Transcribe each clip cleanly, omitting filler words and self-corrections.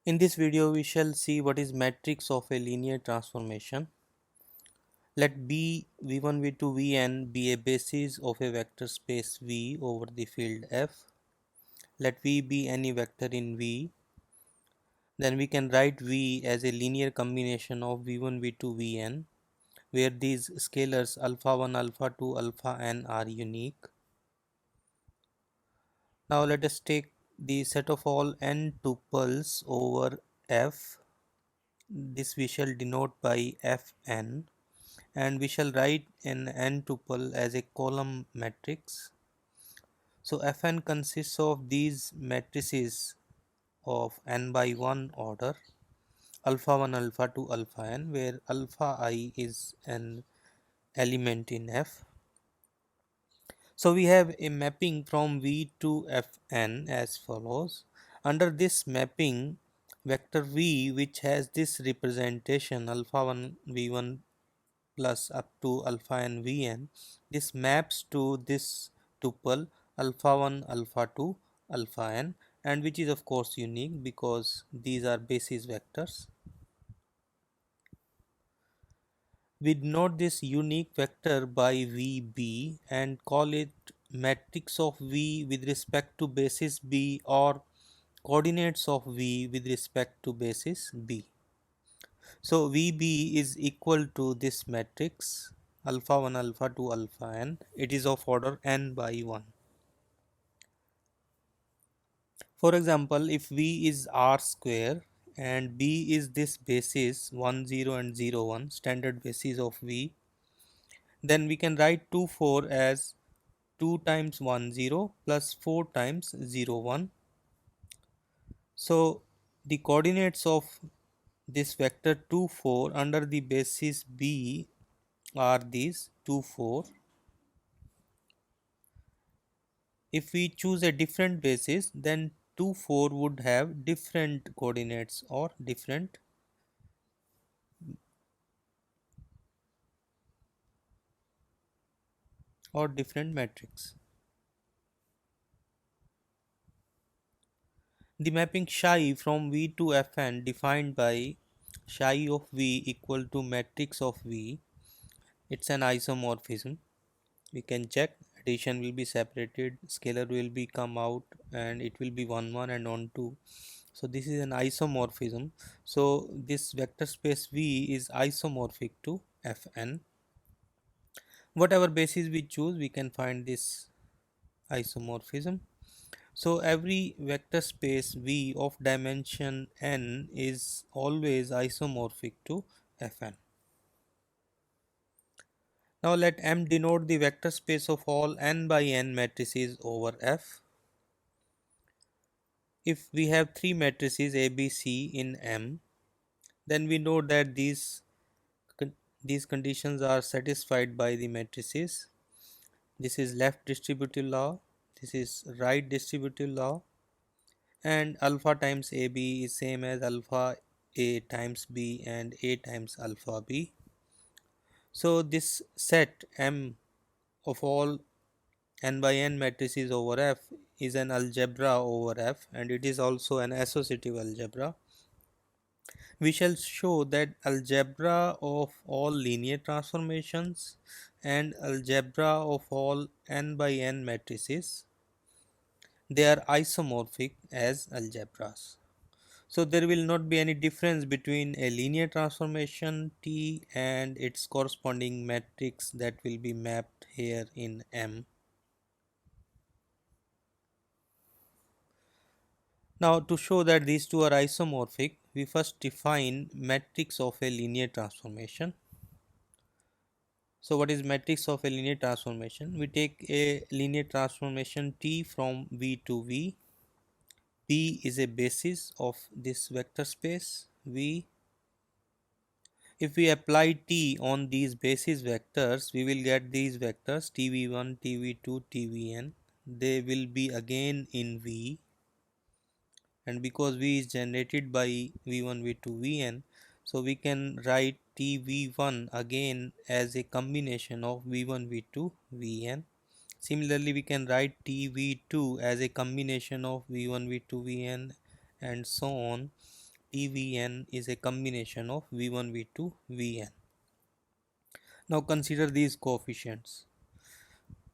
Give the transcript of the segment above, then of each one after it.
In this video, we shall see what is matrix of a linear transformation. Let B v1 v2 vn be a basis of a vector space V over the field F. Let V be any vector in V. Then we can write V as a linear combination of v1 v2 vn, where these scalars alpha 1, alpha 2, alpha n are unique. Now let us take the set of all n tuples over F. This we shall denote by Fn, and we shall write an n tuple as a column matrix. So Fn consists of these matrices of n by 1 order, alpha 1, alpha 2, alpha n, where alpha I is an element in F. So we have a mapping from V to Fn as follows. Under this mapping, vector V, which has this representation alpha 1 v1 plus up to alpha n vn, this maps to this tuple alpha 1, alpha 2, alpha n, and which is of course unique because these are basis vectors. We denote this unique vector by Vb and call it matrix of V with respect to basis B, or coordinates of V with respect to basis B. So Vb is equal to this matrix alpha 1, alpha 2, alpha n. It is of order n by 1. For example, if V is R square and B is this basis 1, 0 and 0, 1, standard basis of V, then we can write 2, 4 as 2 times 1, 0 plus 4 times 0, 1. So the coordinates of this vector 2, 4 under the basis B are these 2, 4. If we choose a different basis, then 2, 4 would have different coordinates or different matrix. The mapping psi from V to Fn defined by psi of V equal to matrix of V. It's an isomorphism. We can check addition will be separated, scalar will be come out, and it will be 1, 1 and on 2. So this is an isomorphism. So this vector space V is isomorphic to Fn. Whatever basis we choose, we can find this isomorphism. So every vector space V of dimension n is always isomorphic to Fn. Now let M denote the vector space of all n by n matrices over F. If we have three matrices A, B, C in M, then we know that these conditions are satisfied by the matrices. This is left distributive law, this is right distributive law, and alpha times AB is same as alpha A times B and A times alpha B. So this set M of all n by n matrices over F is an algebra over F, and it is also an associative algebra. We shall show that algebra of all linear transformations and algebra of all n by n matrices, they are isomorphic as algebras. So there will not be any difference between a linear transformation T and its corresponding matrix that will be mapped here in M. Now to show that these two are isomorphic, we first define matrix of a linear transformation. So what is matrix of a linear transformation? We take a linear transformation T from V to V. P is a basis of this vector space V. If we apply T on these basis vectors, we will get these vectors TV1, TV2, TVn. They will be again in V, and because V is generated by V1, V2, Vn, so we can write TV1 again as a combination of V1, V2, Vn. Similarly, we can write TV2 as a combination of V1, V2, Vn, and so on. tvn is a combination of v1, v2, vn. Now consider these coefficients.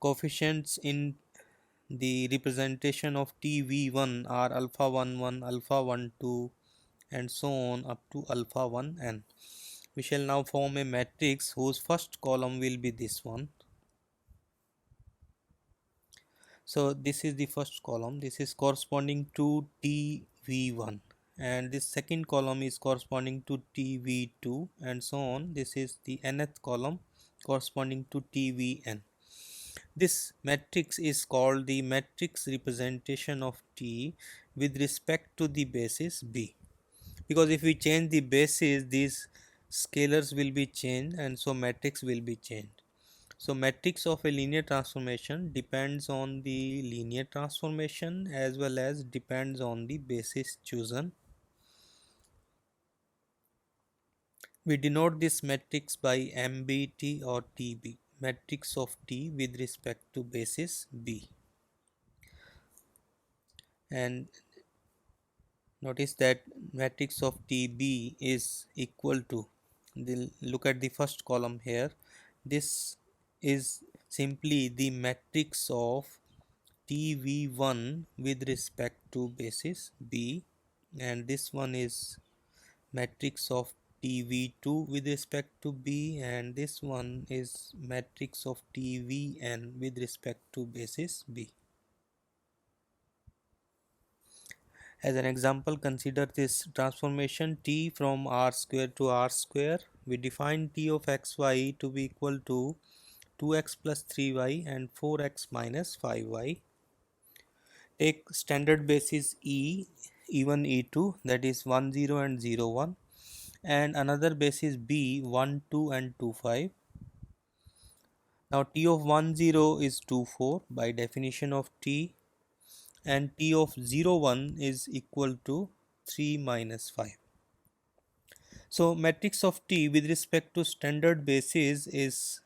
Coefficients in the representation of tv1 are alpha 1 1, alpha 1 2, and so on up to alpha 1 n. We shall now form a matrix whose first column will be this one. So this is the first column, this is corresponding to tv1, and this second column is corresponding to tv2, and so on. This is the nth column corresponding to tvn. This matrix is called the matrix representation of T with respect to the basis B, because if we change the basis, these scalars will be changed, and so matrix will be changed. So matrix of a linear transformation depends on the linear transformation as well as depends on the basis chosen. We denote this matrix by MBT or TB, matrix of T with respect to basis B. And notice that matrix of TB is equal to, look at the first column here, this is simply the matrix of TV1 with respect to basis B, and this one is matrix of TV2 with respect to B, and this one is matrix of TVN with respect to basis B. As an example, consider this transformation T from R square to R square. We define T of xy to be equal to 2x plus 3y and 4x minus 5y. Take standard basis E1, E2, that is 1 0 and 0 1, and another basis B 1 2 and 2 5. Now T of 1 0 is 2 4 by definition of T, and T of 0 1 is equal to 3 minus 5. So matrix of T with respect to standard basis is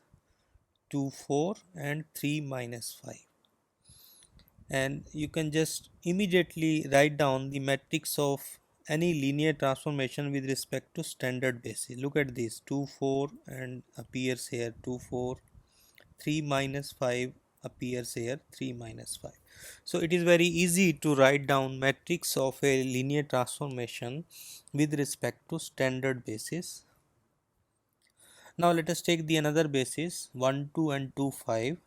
2 4 and 3 minus 5, and you can just immediately write down the matrix of any linear transformation with respect to standard basis. Look at this, 2 4 and appears here 2 4, 3 minus 5 appears here 3 minus 5. So it is very easy to write down matrix of a linear transformation with respect to standard basis. Now let us take the another basis 1 2 and 2 5.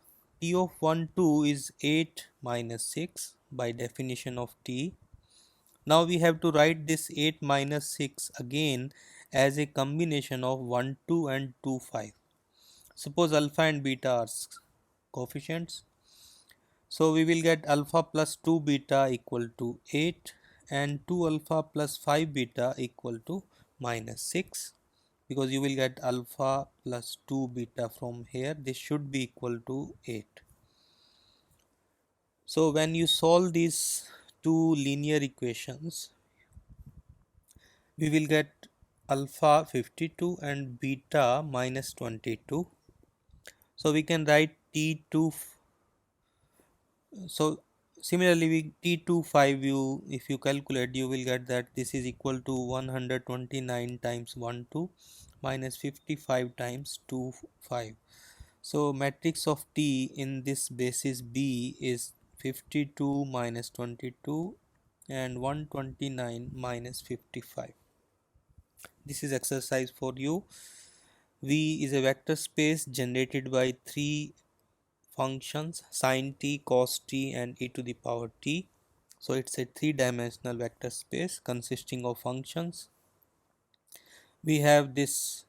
T of 1 2 is 8 minus 6 by definition of T. Now we have to write this 8 minus 6 again as a combination of 1 2 and 2 5. Suppose alpha and beta are coefficients. So we will get alpha plus 2 beta equal to 8 and 2 alpha plus 5 beta equal to minus 6, because you will get alpha plus 2 beta from here. This should be equal to 8. So when you solve these two linear equations, we will get alpha 52 and beta minus 22. So we can write T2. So similarly, T25, if you calculate, you will get that this is equal to 129 times 1 2 minus 55 times 2 5. So matrix of T in this basis B is 52 minus 22 and 129 minus 55. This is exercise for you. V is a vector space generated by three functions sin t, cos t, and e to the power t. So it's a three-dimensional vector space consisting of functions. We have this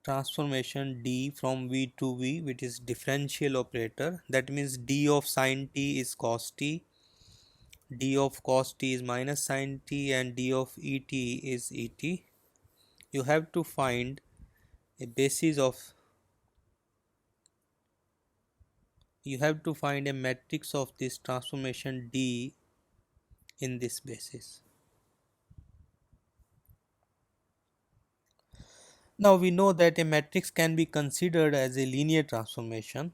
transformation d from v to v, which is differential operator. That means d of sin t is cos t, d of cos t is minus sin t, and d of et is et. You have to find a basis of, you have to find a matrix of this transformation d in this basis. Now we know that a matrix can be considered as a linear transformation.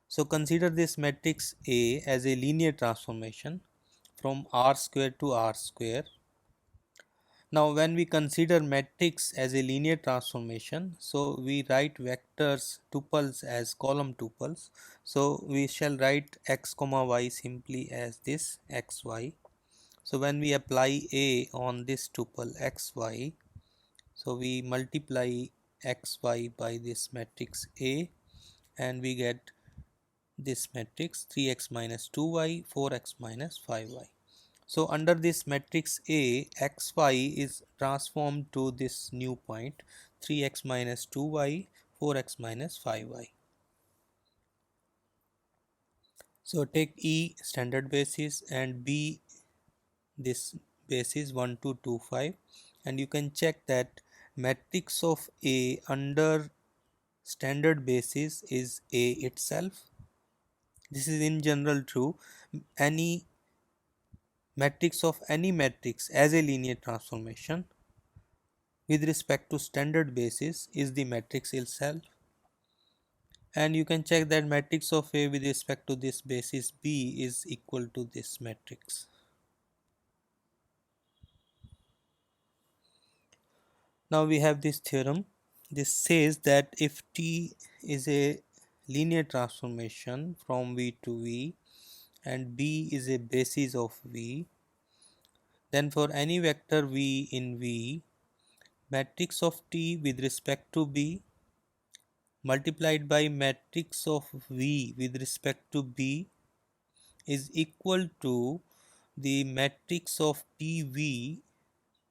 So consider this matrix A as a linear transformation from R square to R square. Now when we consider matrix as a linear transformation, so we write vectors tuples as column tuples. So we shall write x comma y simply as this xy. So when we apply A on this tuple xy, so we multiply xy by this matrix A and we get this matrix 3x minus 2y, 4x minus 5y. So under this matrix A, xy is transformed to this new point 3x minus 2y, 4x minus 5y. So take E standard basis and B this basis 1 to 2 5, and you can check that matrix of A under standard basis is A itself. This is in general true. Any matrix of any matrix as a linear transformation with respect to standard basis is the matrix itself, and you can check that matrix of A with respect to this basis B is equal to this matrix. Now we have this theorem. This says that if T is a linear transformation from V to V and B is a basis of V, then for any vector V in V, matrix of T with respect to B multiplied by matrix of V with respect to B is equal to the matrix of TV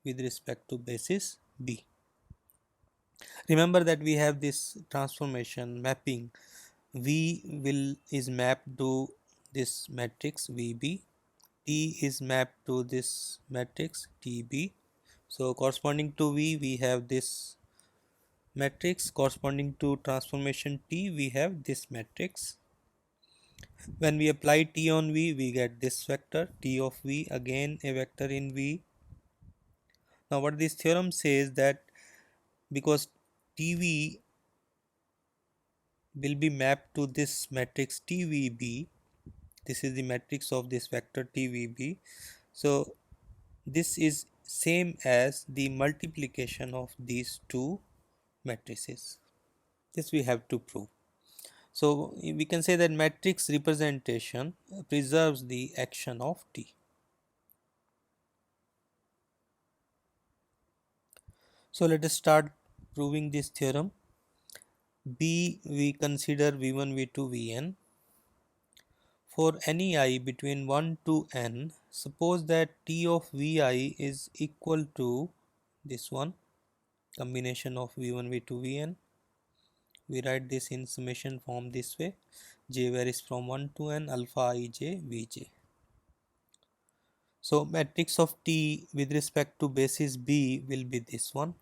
with respect to basis B. Remember that we have this transformation mapping. V will is mapped to this matrix VB, T is mapped to this matrix TB. So corresponding to V we have this matrix, corresponding to transformation T we have this matrix. When we apply T on V we get this vector T of V, again a vector in V. Now what this theorem says that because TV will be mapped to this matrix TVB, this is the matrix of this vector TVB, so this is same as the multiplication of these two matrices. This we have to prove. So we can say that matrix representation preserves the action of T. So let us start proving this theorem. B we consider V1, V2, Vn. For any I between 1 to n, suppose that T of Vi is equal to this one, combination of V1, V2, Vn. We write this in summation form this way: j varies from 1 to n, alpha ij Vj. So matrix of T with respect to basis B will be this one.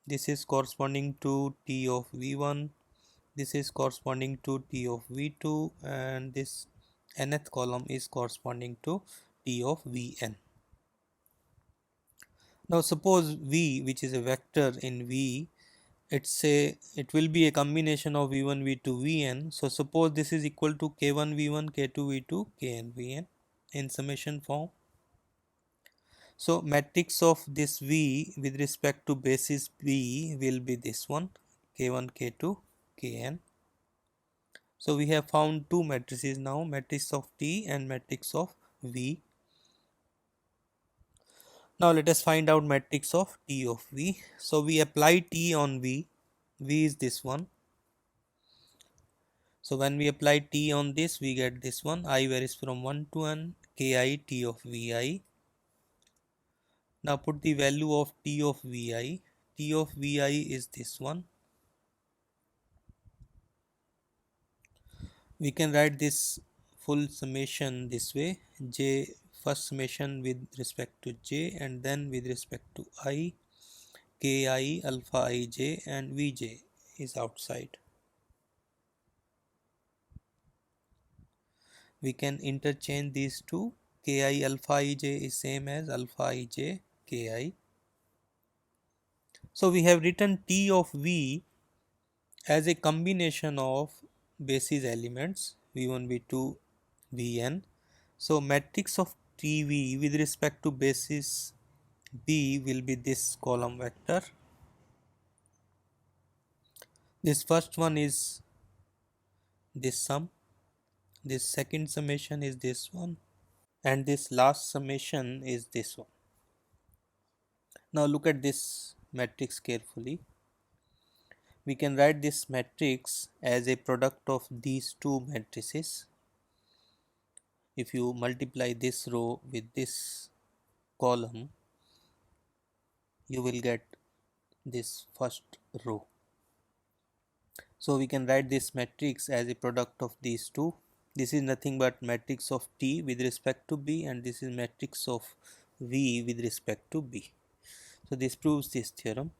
This is corresponding to T of V1. This is corresponding to T of V2, and this nth column is corresponding to T of Vn. Now suppose V, which is a vector in V, it will be a combination of V1, V2, Vn. So suppose this is equal to K1 V1, K2 V2, Kn Vn in summation form. So matrix of this V with respect to basis B will be this one, K1, K2, Kn. So we have found two matrices now, matrix of T and matrix of V. Now let us find out matrix of T of V. So we apply T on V. V is this one. So when we apply T on this, we get this one. I varies from 1 to n, Ki T of Vi. Now put the value of T of Vi. T of Vi is this one. We can write this full summation this way: J, first summation with respect to J and then with respect to I, Ki, alpha ij and Vj is outside. We can interchange these two. Ki alpha ij is same as alpha ij Ki. So we have written T of V as a combination of basis elements V1, V2, Vn. So matrix of TV with respect to basis B will be this column vector. This first one is this sum, this second summation is this one, and this last summation is this one. Now look at this matrix carefully. We can write this matrix as a product of these two matrices. If you multiply this row with this column, you will get this first row. So we can write this matrix as a product of these two. This is nothing but matrix of T with respect to B, and this is matrix of V with respect to B. So this proves this theorem.